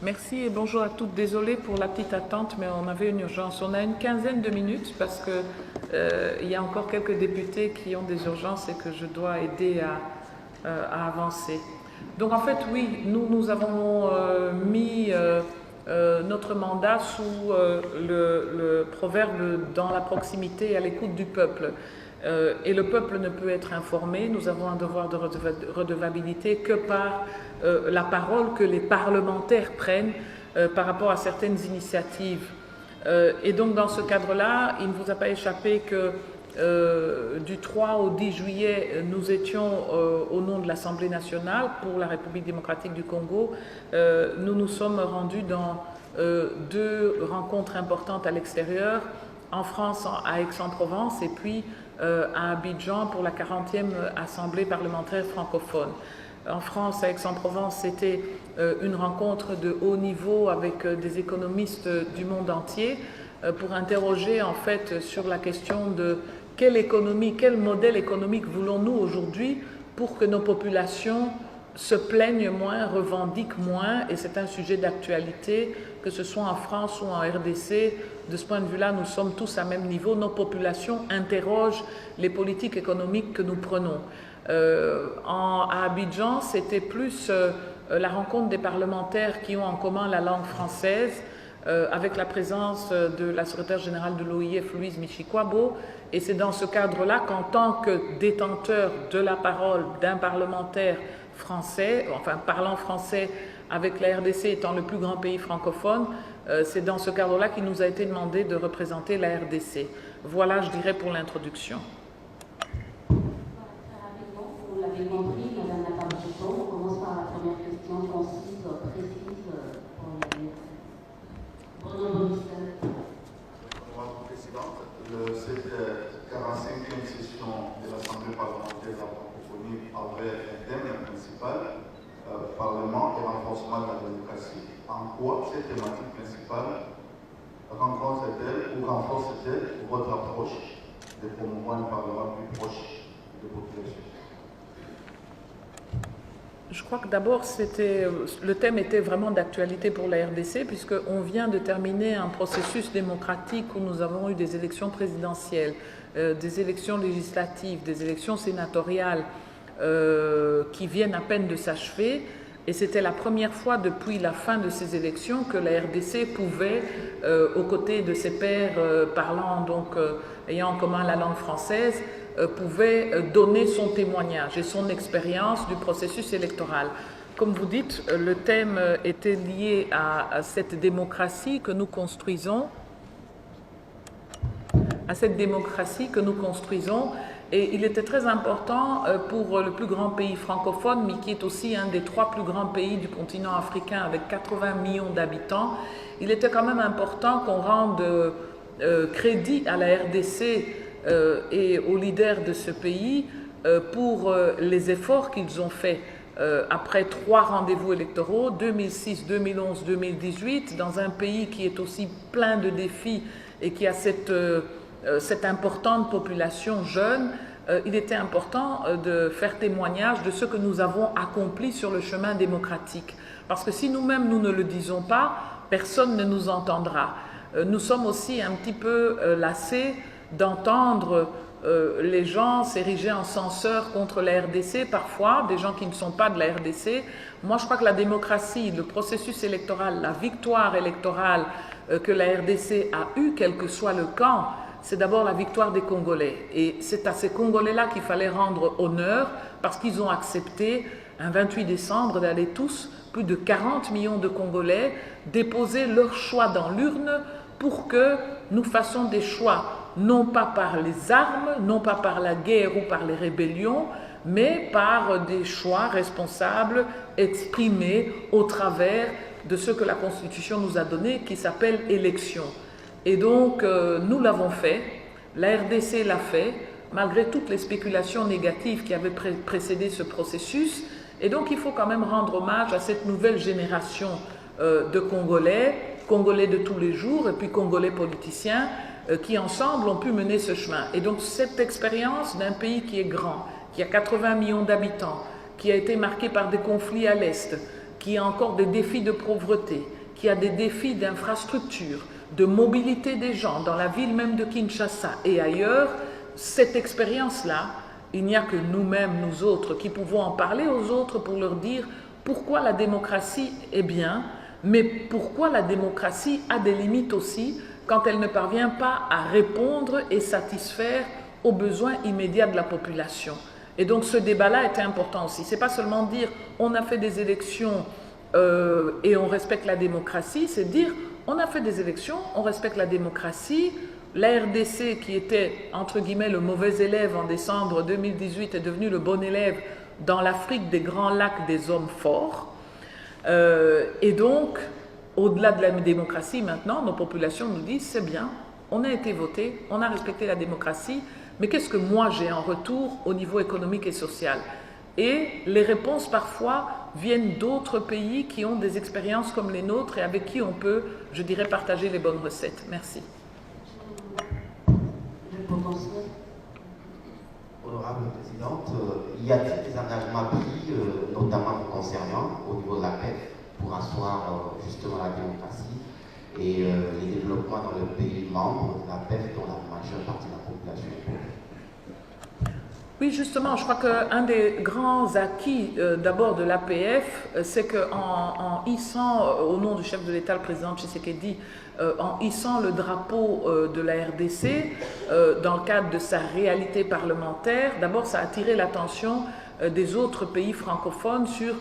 Merci et bonjour à toutes. Désolée pour la petite attente, mais on avait une urgence. On a une quinzaine de minutes parce que il y a encore quelques députés qui ont des urgences et que je dois aider à avancer. Donc en fait, oui, nous avons mis notre mandat sous le proverbe « dans la proximité et à l'écoute du peuple ». Et le peuple ne peut être informé, nous avons un devoir de redevabilité que par la parole que les parlementaires prennent par rapport à certaines initiatives. Et donc dans ce cadre-là, il ne vous a pas échappé que du 3 au 10 juillet, nous étions au nom de l'Assemblée nationale pour la République démocratique du Congo. Nous nous sommes rendus dans deux rencontres importantes à l'extérieur, en France, à Aix-en-Provence, et puis à Abidjan pour la 40e Assemblée parlementaire francophone. En France, à Aix-en-Provence, c'était une rencontre de haut niveau avec des économistes du monde entier pour interroger en fait sur la question de quelle économie, quel modèle économique voulons-nous aujourd'hui pour que nos populations se plaignent moins, revendiquent moins, et c'est un sujet d'actualité, que ce soit en France ou en RDC. De ce point de vue-là, nous sommes tous à même niveau. Nos populations interrogent les politiques économiques que nous prenons. À Abidjan, c'était plus la rencontre des parlementaires qui ont en commun la langue française, avec la présence de la secrétaire générale de l'OIF, Louise Michikwabo. Et c'est dans ce cadre-là qu'en tant que détenteur de la parole d'un parlementaire français, enfin parlant français avec la RDC étant le plus grand pays francophone, c'est dans ce cadre-là qu'il nous a été demandé de représenter la RDC. Voilà, je dirais, pour l'introduction. Très rapidement, vous l'avez compris, Madame la Présidente, on commence par la première question concise, précise pour les Bruno Bonistel. Madame la Présidente, cette 45e session de l'Assemblée parlementaire de la francophonie avait un thème principal, Parlement et renforcement de la démocratie. En quoi cette thématique principale renforce-t-elle votre approche de promouvoir un Parlement plus proche des populations? Je crois que d'abord, le thème était vraiment d'actualité pour la RDC, puisqu'on vient de terminer un processus démocratique où nous avons eu des élections présidentielles, des élections législatives, des élections sénatoriales qui viennent à peine de s'achever. Et c'était la première fois depuis la fin de ces élections que la RDC pouvait, aux côtés de ses pairs parlant, ayant en commun la langue française, pouvait donner son témoignage et son expérience du processus électoral. Comme vous dites, le thème était lié à cette démocratie que nous construisons, et il était très important pour le plus grand pays francophone, mais qui est aussi un des 3 plus grands pays du continent africain avec 80 millions d'habitants. Il était quand même important qu'on rende crédit à la RDC et aux leaders de ce pays pour les efforts qu'ils ont faits après 3 rendez-vous électoraux, 2006, 2011, 2018, dans un pays qui est aussi plein de défis et qui a cette importante population jeune. Il était important de faire témoignage de ce que nous avons accompli sur le chemin démocratique. Parce que si nous-mêmes, nous ne le disons pas, personne ne nous entendra. Nous sommes aussi un petit peu lassés d'entendre les gens s'ériger en censeurs contre la RDC, parfois, des gens qui ne sont pas de la RDC. Moi, je crois que la démocratie, le processus électoral, la victoire électorale que la RDC a eue, quel que soit le camp, c'est d'abord la victoire des Congolais. Et c'est à ces Congolais-là qu'il fallait rendre honneur parce qu'ils ont accepté, un 28 décembre, d'aller tous, plus de 40 millions de Congolais, déposer leur choix dans l'urne pour que nous fassions des choix, non pas par les armes, non pas par la guerre ou par les rébellions, mais par des choix responsables exprimés au travers de ce que la Constitution nous a donné, qui s'appelle élection. Et donc, nous l'avons fait, la RDC l'a fait, malgré toutes les spéculations négatives qui avaient précédé ce processus. Et donc, il faut quand même rendre hommage à cette nouvelle génération de Congolais de tous les jours, et puis Congolais politiciens, qui ensemble ont pu mener ce chemin. Et donc, cette expérience d'un pays qui est grand, qui a 80 millions d'habitants, qui a été marqué par des conflits à l'Est, qu'il y a encore des défis de pauvreté, qu'il y a des défis d'infrastructure, de mobilité des gens dans la ville même de Kinshasa et ailleurs, cette expérience-là, il n'y a que nous-mêmes, nous autres, qui pouvons en parler aux autres pour leur dire pourquoi la démocratie est bien, mais pourquoi la démocratie a des limites aussi quand elle ne parvient pas à répondre et satisfaire aux besoins immédiats de la population. Et donc ce débat-là était important aussi. C'est pas seulement dire on a fait des élections et on respecte la démocratie, c'est dire on a fait des élections, on respecte la démocratie. La RDC, qui était entre guillemets le mauvais élève en décembre 2018, est devenu le bon élève dans l'Afrique des grands lacs des hommes forts. Et donc, au-delà de la démocratie, maintenant, nos populations nous disent c'est bien, on a été voté, on a respecté la démocratie, mais qu'est-ce que moi j'ai en retour au niveau économique et social? Et les réponses parfois viennent d'autres pays qui ont des expériences comme les nôtres et avec qui on peut, je dirais, partager les bonnes recettes. Merci. Honorable Présidente, y a-t-il des engagements pris, notamment vous concernant, au niveau de la PEF, pour asseoir justement la démocratie et les développements dans le pays membre de la PEF dont la majeure partie de la population est pauvre? Oui, justement, je crois qu'un des grands acquis d'abord de l'APF, c'est qu'en hissant, au nom du chef de l'État, le président Tshisekedi, en hissant le drapeau de la RDC, dans le cadre de sa réalité parlementaire, d'abord ça a attiré l'attention des autres pays francophones sur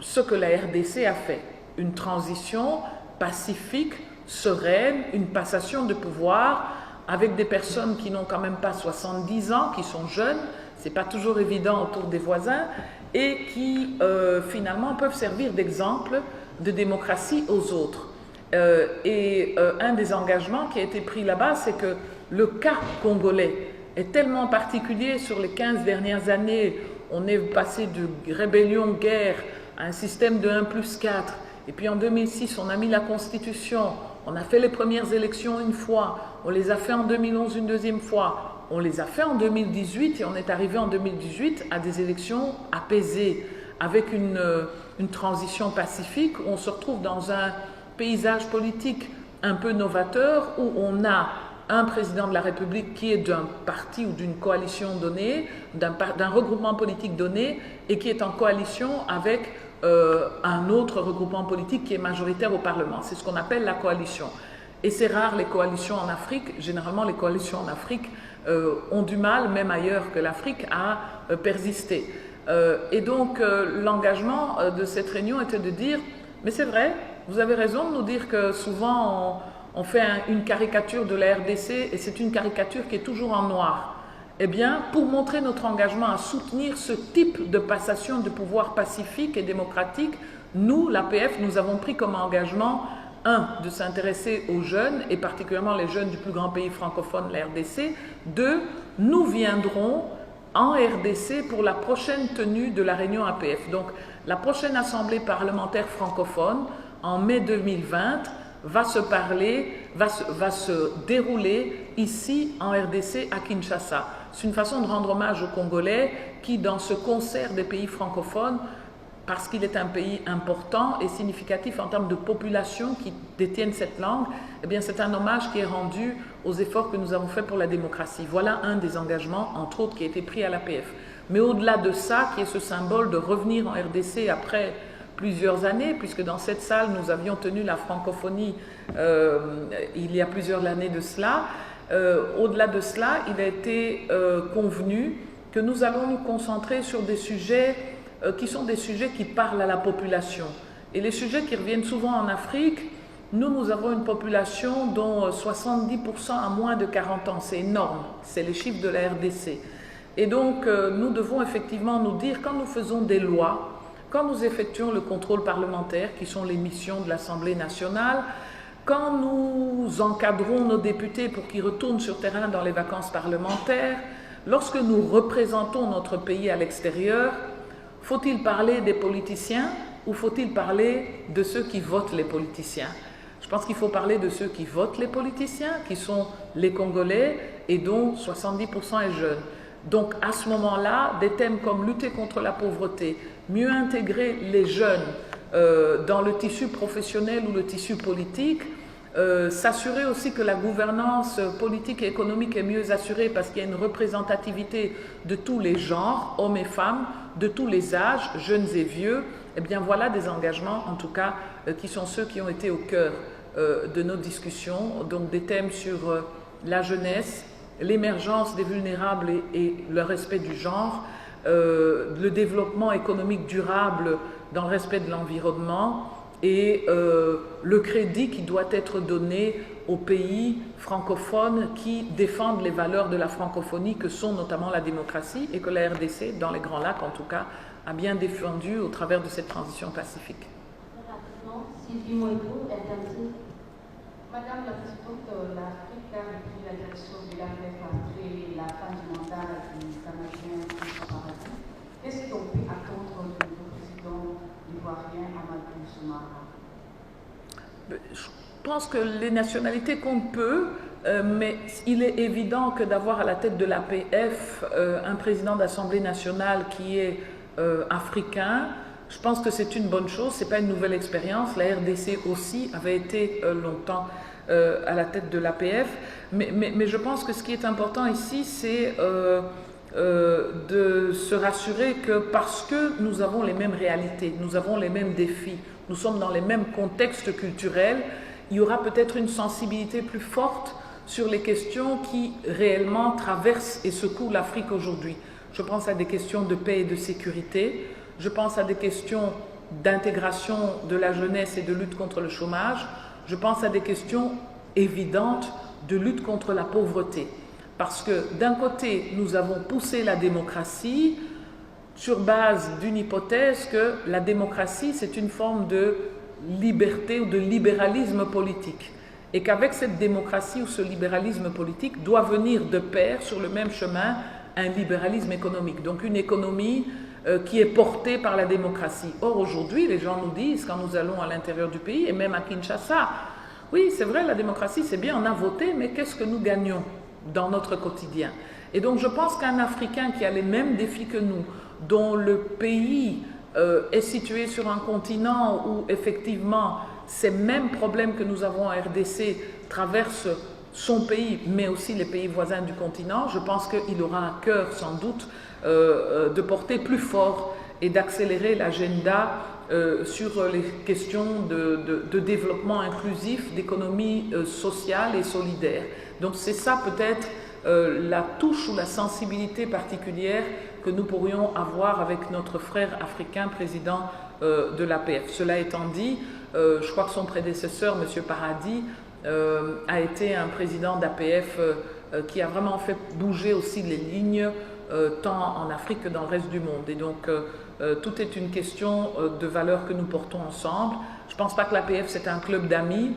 ce que la RDC a fait. Une transition pacifique, sereine, une passation de pouvoir avec des personnes qui n'ont quand même pas 70 ans, qui sont jeunes, c'est pas toujours évident autour des voisins, et qui finalement peuvent servir d'exemple de démocratie aux autres. Un des engagements qui a été pris là-bas, c'est que le cas congolais est tellement particulier sur les 15 dernières années. On est passé de rébellion, guerre, à un système de 1+4. Et puis en 2006, on a mis la Constitution. On a fait les premières élections une fois. On les a fait en 2011 une deuxième fois. On les a fait en 2018 et on est arrivé en 2018 à des élections apaisées, avec une transition pacifique. On se retrouve dans un paysage politique un peu novateur où on a un président de la République qui est d'un parti ou d'une coalition donnée, d'un regroupement politique donné et qui est en coalition avec un autre regroupement politique qui est majoritaire au Parlement. C'est ce qu'on appelle la coalition. Et c'est rare les coalitions en Afrique. Généralement, les coalitions en Afrique ont du mal, même ailleurs que l'Afrique, à persister. Et donc, l'engagement de cette réunion était de dire, mais c'est vrai, vous avez raison de nous dire que souvent on fait une caricature de la RDC et c'est une caricature qui est toujours en noir. Eh bien, pour montrer notre engagement à soutenir ce type de passation de pouvoir pacifique et démocratique, nous, l'APF, nous avons pris comme engagement, de s'intéresser aux jeunes, et particulièrement les jeunes du plus grand pays francophone, la RDC. 2, nous viendrons en RDC pour la prochaine tenue de la réunion APF. Donc, la prochaine assemblée parlementaire francophone, en mai 2020, va se dérouler ici en RDC à Kinshasa. C'est une façon de rendre hommage aux Congolais qui, dans ce concert des pays francophones, parce qu'il est un pays important et significatif en termes de population qui détiennent cette langue, eh bien c'est un hommage qui est rendu aux efforts que nous avons faits pour la démocratie. Voilà un des engagements, entre autres, qui a été pris à l'APF. Mais au-delà de ça, qui est ce symbole de revenir en RDC après plusieurs années, puisque dans cette salle, nous avions tenu la francophonie il y a plusieurs années de cela, au-delà de cela, il a été convenu que nous allons nous concentrer sur des sujets qui sont des sujets qui parlent à la population. Et les sujets qui reviennent souvent en Afrique, nous avons une population dont 70% a moins de 40 ans. C'est énorme, c'est les chiffres de la RDC. Et donc, nous devons effectivement nous dire, quand nous faisons des lois, quand nous effectuons le contrôle parlementaire, qui sont les missions de l'Assemblée nationale, quand nous encadrons nos députés pour qu'ils retournent sur terrain dans les vacances parlementaires, lorsque nous représentons notre pays à l'extérieur, faut-il parler des politiciens ou faut-il parler de ceux qui votent les politiciens? Je pense qu'il faut parler de ceux qui votent les politiciens, qui sont les Congolais et dont 70% est jeune. Donc à ce moment-là, des thèmes comme lutter contre la pauvreté, mieux intégrer les jeunes dans le tissu professionnel ou le tissu politique, s'assurer aussi que la gouvernance politique et économique est mieux assurée parce qu'il y a une représentativité de tous les genres, hommes et femmes, de tous les âges, jeunes et vieux. Eh bien voilà des engagements en tout cas qui sont ceux qui ont été au cœur de nos discussions, donc des thèmes sur la jeunesse, l'émergence des vulnérables et le respect du genre, le développement économique durable dans le respect de l'environnement et le crédit qui doit être donné aux pays francophones qui défendent les valeurs de la francophonie que sont notamment la démocratie et que la RDC, dans les Grands Lacs en tout cas, a bien défendu au travers de cette transition pacifique. Rapidement, Sylvie Moïgo, RDC. Madame la Présidente, l'Afrique a repris la direction de l'APF après la fin du mandat du Canadien François Paradis. Qu'est-ce qu'on peut attendre du nouveau président ivoirien Amadou Soumaoro? Je pense que les nationalités comptent peu, mais il est évident que d'avoir à la tête de l'APF un président d'Assemblée nationale qui est africain, je pense que c'est une bonne chose, ce n'est pas une nouvelle expérience. La RDC aussi avait été longtemps à la tête de l'APF, mais je pense que ce qui est important ici, c'est de se rassurer que parce que nous avons les mêmes réalités, nous avons les mêmes défis, nous sommes dans les mêmes contextes culturels, il y aura peut-être une sensibilité plus forte sur les questions qui réellement traversent et secouent l'Afrique aujourd'hui. Je pense à des questions de paix et de sécurité, je pense à des questions d'intégration de la jeunesse et de lutte contre le chômage, je pense à des questions évidentes de lutte contre la pauvreté. Parce que d'un côté, nous avons poussé la démocratie sur base d'une hypothèse que la démocratie, c'est une forme de liberté ou de libéralisme politique. Et qu'avec cette démocratie ou ce libéralisme politique doit venir de pair sur le même chemin un libéralisme économique. Donc une économie qui est portée par la démocratie. Or aujourd'hui, les gens nous disent, quand nous allons à l'intérieur du pays, et même à Kinshasa, oui, c'est vrai, la démocratie, c'est bien, on a voté, mais qu'est-ce que nous gagnons dans notre quotidien? Et donc je pense qu'un Africain qui a les mêmes défis que nous, dont le pays est situé sur un continent où effectivement ces mêmes problèmes que nous avons en RDC traversent son pays, mais aussi les pays voisins du continent, je pense qu'il aura à cœur sans doute de porter plus fort et d'accélérer l'agenda sur les questions de développement inclusif, d'économie sociale et solidaire. Donc c'est ça peut-être la touche ou la sensibilité particulière que nous pourrions avoir avec notre frère africain président de l'APF. Cela étant dit, je crois que son prédécesseur, M. Paradis, a été un président d'APF qui a vraiment fait bouger aussi les lignes tant en Afrique que dans le reste du monde. Et donc tout est une question de valeurs que nous portons ensemble. Je ne pense pas que l'APF c'est un club d'amis,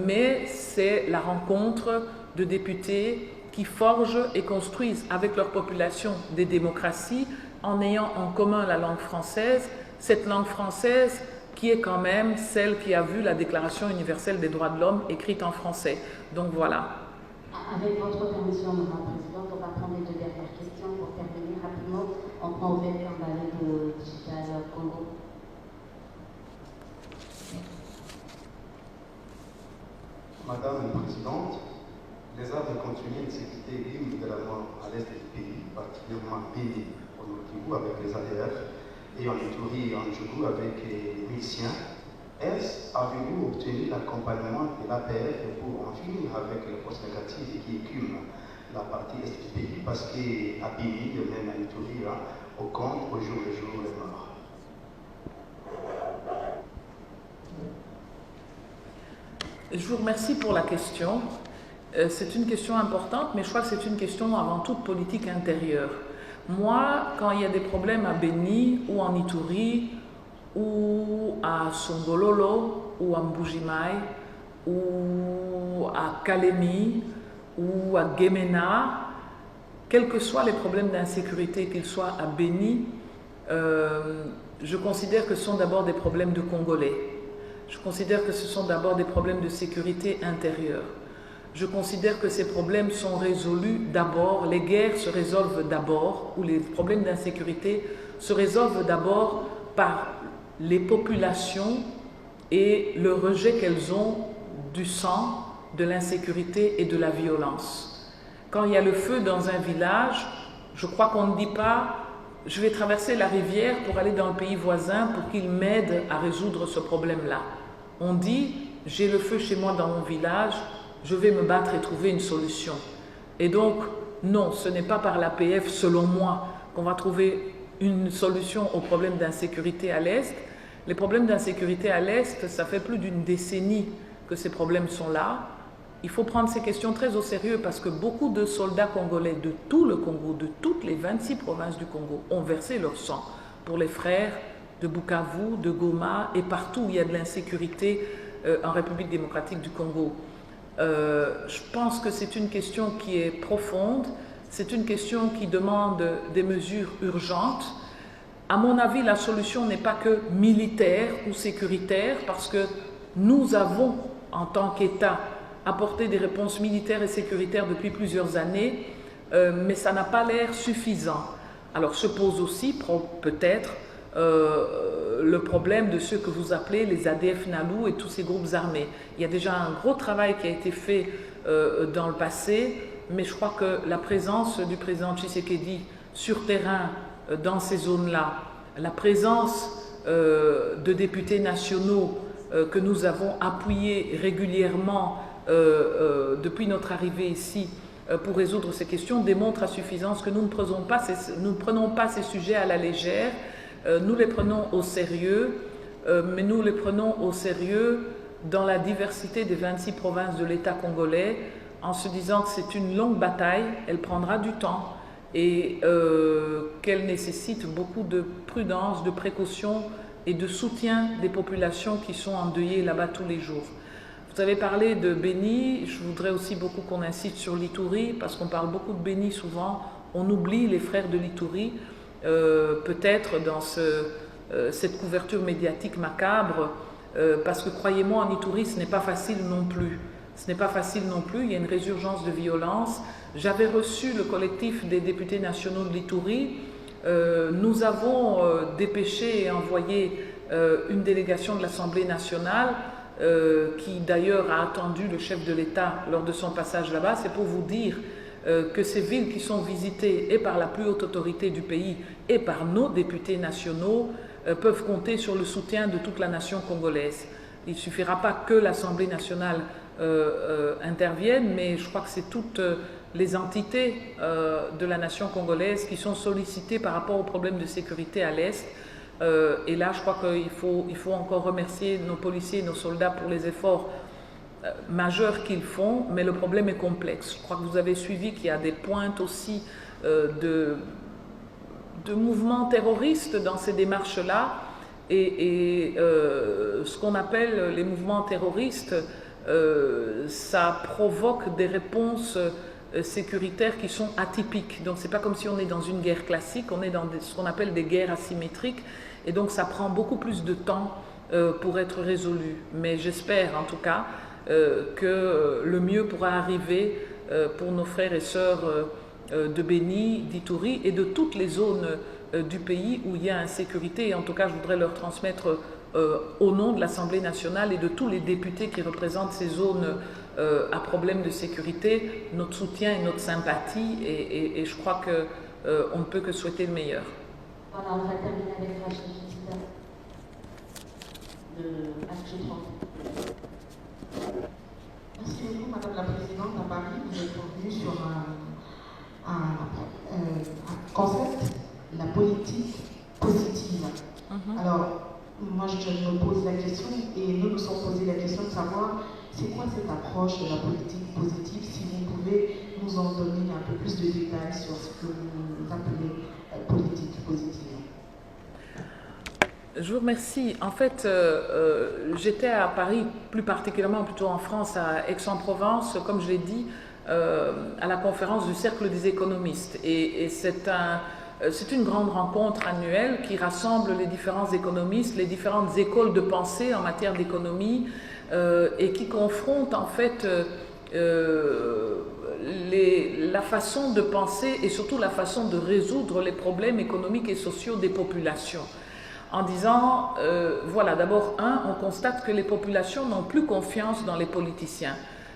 mais c'est la rencontre de députés qui forgent et construisent avec leur population des démocraties en ayant en commun la langue française, cette langue française qui est quand même celle qui a vu la Déclaration universelle des droits de l'homme écrite en français. Donc voilà. Avec votre permission, Madame la Présidente, on va prendre les deux dernières questions pour terminer rapidement. On prend Ovel Kambale de Digital Congo. Madame la Présidente, les armes continuent de s'exécuter immédiatement à l'est du pays, particulièrement Béni, au Nord Kivu avec les ADF, et en Ituri, en Djougou avec les miliciens. Avez-vous obtenu l'accompagnement de l'APF pour en finir avec les forces négatives qui écument la partie est du pays? Parce qu'à Béni, même à Ituri, on compte au jour le jour les morts. Je vous remercie pour la question. C'est une question importante, mais je crois que c'est une question avant tout de politique intérieure. Moi, quand il y a des problèmes à Béni ou en Ituri ou à Songololo ou à Mbujimai ou à Kalemi ou à Gemena, quels que soient les problèmes d'insécurité, qu'ils soient à Béni, je considère que ce sont d'abord des problèmes de Congolais. Je considère que ce sont d'abord des problèmes de sécurité intérieure. Je considère que ces problèmes sont résolus d'abord, les guerres se résolvent d'abord, ou les problèmes d'insécurité se résolvent d'abord par les populations et le rejet qu'elles ont du sang, de l'insécurité et de la violence. Quand il y a le feu dans un village, je crois qu'on ne dit pas « je vais traverser la rivière pour aller dans le pays voisin pour qu'il m'aide à résoudre ce problème-là ». On dit « j'ai le feu chez moi dans mon village, je vais me battre et trouver une solution ». Et donc, non, ce n'est pas par l'APF, selon moi, qu'on va trouver une solution aux problèmes d'insécurité à l'Est. Les problèmes d'insécurité à l'Est, ça fait plus d'une décennie que ces problèmes sont là. Il faut prendre ces questions très au sérieux parce que beaucoup de soldats congolais de tout le Congo, de toutes les 26 provinces du Congo, ont versé leur sang pour les frères de Bukavu, de Goma et partout où il y a de l'insécurité en République démocratique du Congo. Je pense que c'est une question qui est profonde, c'est une question qui demande des mesures urgentes. À mon avis, la solution n'est pas que militaire ou sécuritaire parce que nous avons, en tant qu'État, apporté des réponses militaires et sécuritaires depuis plusieurs années, mais ça n'a pas l'air suffisant. Alors se pose aussi peut-être le problème de ceux que vous appelez les ADF Nalu et tous ces groupes armés. Il y a déjà un gros travail qui a été fait dans le passé, mais je crois que la présence du président Tshisekedi sur terrain dans ces zones-là, la présence de députés nationaux que nous avons appuyés régulièrement depuis notre arrivée ici pour résoudre ces questions démontre à suffisance que nous ne prenons pas ces sujets à la légère. Nous les prenons au sérieux, mais nous les prenons au sérieux dans la diversité des 26 provinces de l'État congolais, en se disant que c'est une longue bataille, elle prendra du temps et qu'elle nécessite beaucoup de prudence, de précaution et de soutien des populations qui sont endeuillées là-bas tous les jours. Vous avez parlé de Béni, je voudrais aussi beaucoup qu'on insiste sur l'Ituri, parce qu'on parle beaucoup de Béni souvent, on oublie les frères de l'Ituri. Peut-être dans cette couverture médiatique macabre, parce que croyez-moi, en Ituri, ce n'est pas facile non plus. Ce n'est pas facile non plus, il y a une résurgence de violence. J'avais reçu le collectif des députés nationaux de l'Ituri. Nous avons dépêché et envoyé une délégation de l'Assemblée nationale qui d'ailleurs a attendu le chef de l'État lors de son passage là-bas. C'est pour vous dire que ces villes qui sont visitées et par la plus haute autorité du pays et par nos députés nationaux peuvent compter sur le soutien de toute la nation congolaise. Il ne suffira pas que l'Assemblée nationale intervienne, mais je crois que c'est toutes les entités de la nation congolaise qui sont sollicitées par rapport aux problèmes de sécurité à l'Est. Et là, je crois qu'il faut encore remercier nos policiers et nos soldats pour les efforts majeurs qu'ils font, mais le problème est complexe. Je crois que vous avez suivi qu'il y a des pointes aussi de mouvements terroristes dans ces démarches-là, et ce qu'on appelle les mouvements terroristes, ça provoque des réponses sécuritaires qui sont atypiques. Donc c'est pas comme si on est dans une guerre classique, on est dans ce qu'on appelle des guerres asymétriques, et donc ça prend beaucoup plus de temps pour être résolu. Mais j'espère en tout cas que le mieux pourra arriver pour nos frères et sœurs de Béni, d'Ituri et de toutes les zones du pays où il y a insécurité. Et en tout cas, je voudrais leur transmettre au nom de l'Assemblée nationale et de tous les députés qui représentent ces zones à problème de sécurité, notre soutien et notre sympathie. Et je crois qu'on ne peut que souhaiter le meilleur. Voilà, on va terminer avec Rachel Gita de Action 30. Merci beaucoup, Madame la Présidente. À Paris, vous êtes revenue sur un concept, la politique positive. Alors, moi, je me pose la question, et nous nous sommes posé la question de savoir c'est quoi cette approche de la politique positive, si vous pouvez nous en donner un peu plus de détails sur ce que vous appelez politique positive. Je vous remercie. En fait, j'étais à Paris, plus particulièrement plutôt en France, à Aix-en-Provence, comme je l'ai dit, à la conférence du Cercle des économistes. Et c'est une grande rencontre annuelle qui rassemble les différents économistes, les différentes écoles de pensée en matière d'économie et qui confronte en fait la façon de penser et surtout la façon de résoudre les problèmes économiques et sociaux des populations. en disant, voilà, d'abord, on constate que les populations n'ont plus confiance dans les politiciens.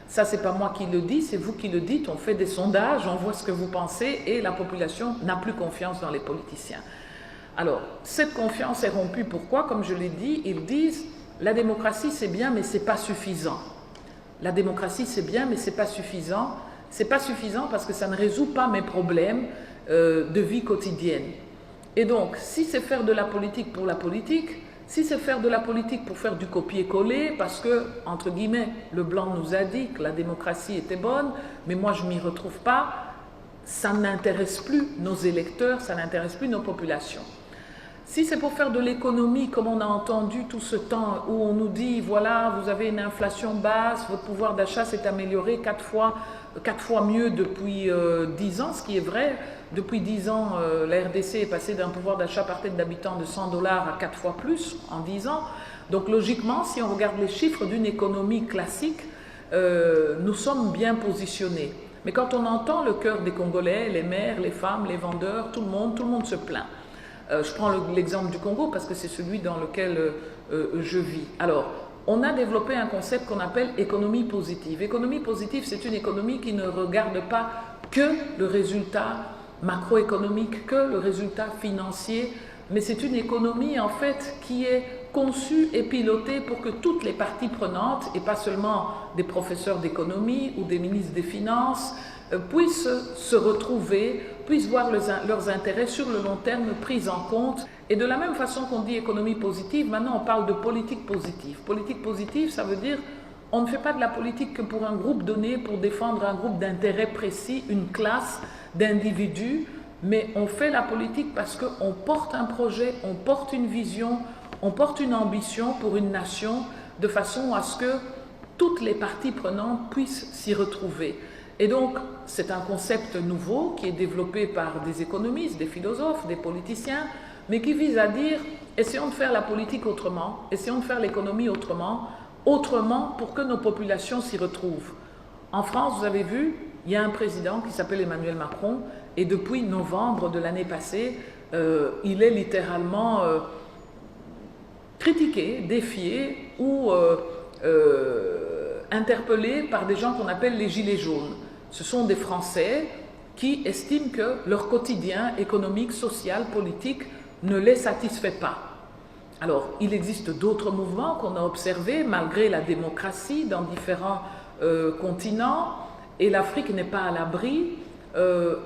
Ça, c'est pas moi qui le dis, c'est vous qui le dites, on fait des sondages, on voit ce que vous pensez, et la population n'a plus confiance dans les politiciens. Alors, cette confiance est rompue, pourquoi? Comme je l'ai dit, ils disent, la démocratie c'est bien, mais c'est pas suffisant. La démocratie c'est bien, mais c'est pas suffisant. C'est pas suffisant parce que ça ne résout pas mes problèmes de vie quotidienne. Et donc, si c'est faire de la politique pour la politique, si c'est faire de la politique pour faire du copier-coller, parce que, entre guillemets, le blanc nous a dit que la démocratie était bonne, mais moi je m'y retrouve pas, ça n'intéresse plus nos électeurs, ça n'intéresse plus nos populations. Si c'est pour faire de l'économie, comme on a entendu tout ce temps, où on nous dit, voilà, vous avez une inflation basse, votre pouvoir d'achat s'est amélioré 4 fois mieux depuis 10 ans, ce qui est vrai. Depuis 10 ans, la RDC est passée d'un pouvoir d'achat par tête d'habitant de $100 à 4 fois plus en 10 ans. Donc logiquement, si on regarde les chiffres d'une économie classique, nous sommes bien positionnés. Mais quand on entend le cœur des Congolais, les mères, les femmes, les vendeurs, tout le monde se plaint. Je prends l'exemple du Congo parce que c'est celui dans lequel je vis. Alors, on a développé un concept qu'on appelle économie positive. Économie positive, c'est une économie qui ne regarde pas que le résultat macroéconomique, que le résultat financier, mais c'est une économie en fait qui est conçue et pilotée pour que toutes les parties prenantes, et pas seulement des professeurs d'économie ou des ministres des Finances, puissent se retrouver, puissent voir leurs intérêts sur le long terme pris en compte. Et de la même façon qu'on dit économie positive, maintenant on parle de politique positive. Politique positive, ça veut dire on ne fait pas de la politique que pour un groupe donné, pour défendre un groupe d'intérêts précis, une classe d'individus, mais on fait la politique parce qu'on porte un projet, on porte une vision, on porte une ambition pour une nation, de façon à ce que toutes les parties prenantes puissent s'y retrouver. Et donc, c'est un concept nouveau qui est développé par des économistes, des philosophes, des politiciens, mais qui vise à dire, essayons de faire la politique autrement, essayons de faire l'économie autrement pour que nos populations s'y retrouvent. En France, vous avez vu, il y a un président qui s'appelle Emmanuel Macron, et depuis novembre de l'année passée, il est littéralement critiqué, défié ou interpellé par des gens qu'on appelle les gilets jaunes. Ce sont des Français qui estiment que leur quotidien économique, social, politique ne les satisfait pas. Alors, il existe d'autres mouvements qu'on a observés malgré la démocratie dans différents continents, et l'Afrique n'est pas à l'abri.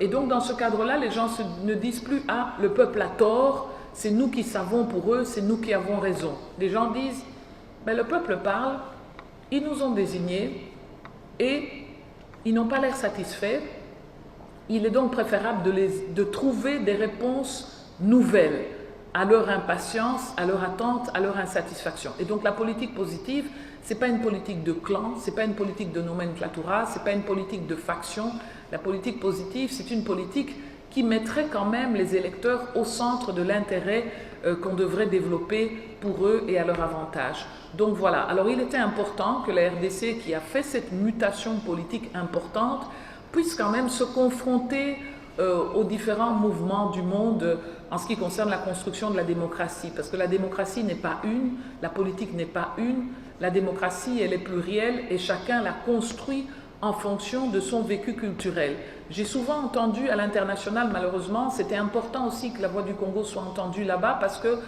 Et donc, dans ce cadre-là, les gens ne disent plus « Ah, le peuple a tort, c'est nous qui savons pour eux, c'est nous qui avons raison ». Les gens disent « Mais le peuple parle, ils nous ont désignés et ils n'ont pas l'air satisfaits. Il est donc préférable de trouver des réponses nouvelles à leur impatience, à leur attente, à leur insatisfaction. Et donc la politique positive, ce n'est pas une politique de clan, ce n'est pas une politique de nomenclatura, ce n'est pas une politique de faction. La politique positive, c'est une politique qui mettrait quand même les électeurs au centre de l'intérêt qu'on devrait développer pour eux et à leur avantage. Donc voilà, alors il était important que la RDC, qui a fait cette mutation politique importante, puisse quand même se confronter aux différents mouvements du monde en ce qui concerne la construction de la démocratie. Parce que la démocratie n'est pas une, la politique n'est pas une, la démocratie elle est plurielle et chacun la construit en fonction de son vécu culturel. J'ai souvent entendu à l'international, malheureusement, c'était important aussi que la voix du Congo soit entendue là-bas parce que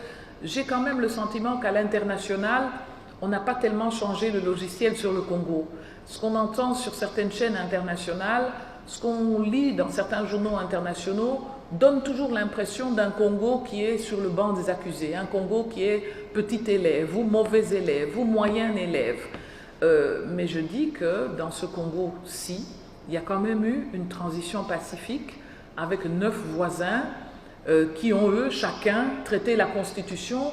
j'ai quand même le sentiment qu'à l'international, on n'a pas tellement changé le logiciel sur le Congo. Ce qu'on entend sur certaines chaînes internationales, ce qu'on lit dans certains journaux internationaux, donne toujours l'impression d'un Congo qui est sur le banc des accusés, un Congo qui est petit élève ou mauvais élève ou moyen élève. Mais je dis que dans ce Congo-ci, il y a quand même eu une transition pacifique avec 9 voisins qui ont, eux, chacun traité la Constitution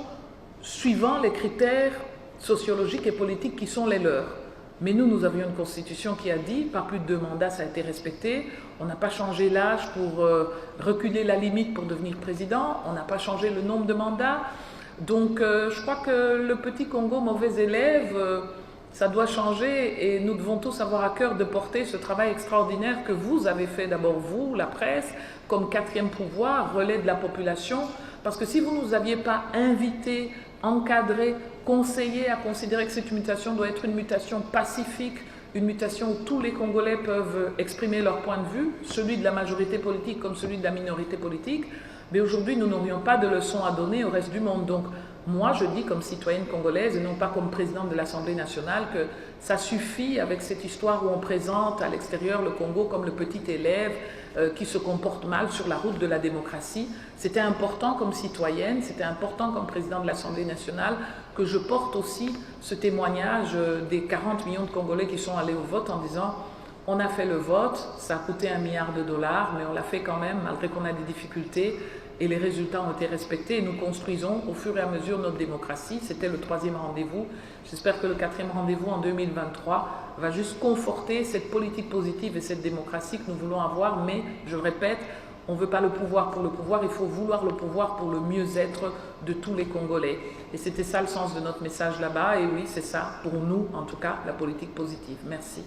suivant les critères sociologiques et politiques qui sont les leurs. Mais nous avions une Constitution qui a dit, pas plus de 2 mandats, ça a été respecté. On n'a pas changé l'âge pour reculer la limite pour devenir président. On n'a pas changé le nombre de mandats. Donc, je crois que le petit Congo mauvais élève, ça doit changer et nous devons tous avoir à cœur de porter ce travail extraordinaire que vous avez fait, d'abord vous, la presse, comme 4e pouvoir, relais de la population, Parce que si vous ne nous aviez pas invités, encadrés, conseillés à considérer que cette mutation doit être une mutation pacifique, une mutation où tous les Congolais peuvent exprimer leur point de vue, celui de la majorité politique comme celui de la minorité politique, mais aujourd'hui nous n'aurions pas de leçons à donner au reste du monde. Donc moi je dis comme citoyenne congolaise et non pas comme présidente de l'Assemblée nationale que ça suffit avec cette histoire où on présente à l'extérieur le Congo comme le petit élève qui se comporte mal sur la route de la démocratie. C'était important comme citoyenne, c'était important comme président de l'Assemblée nationale que je porte aussi ce témoignage des 40 millions de Congolais qui sont allés au vote en disant on a fait le vote, ça a coûté $1 milliard, mais on l'a fait quand même malgré qu'on a des difficultés et les résultats ont été respectés et nous construisons au fur et à mesure notre démocratie. C'était le 3e rendez-vous. J'espère que le 4e rendez-vous en 2023 va juste conforter cette politique positive et cette démocratie que nous voulons avoir, mais je le répète, on ne veut pas le pouvoir pour le pouvoir, il faut vouloir le pouvoir pour le mieux-être de tous les Congolais. Et c'était ça le sens de notre message là-bas, et oui, c'est ça, pour nous en tout cas, la politique positive. Merci.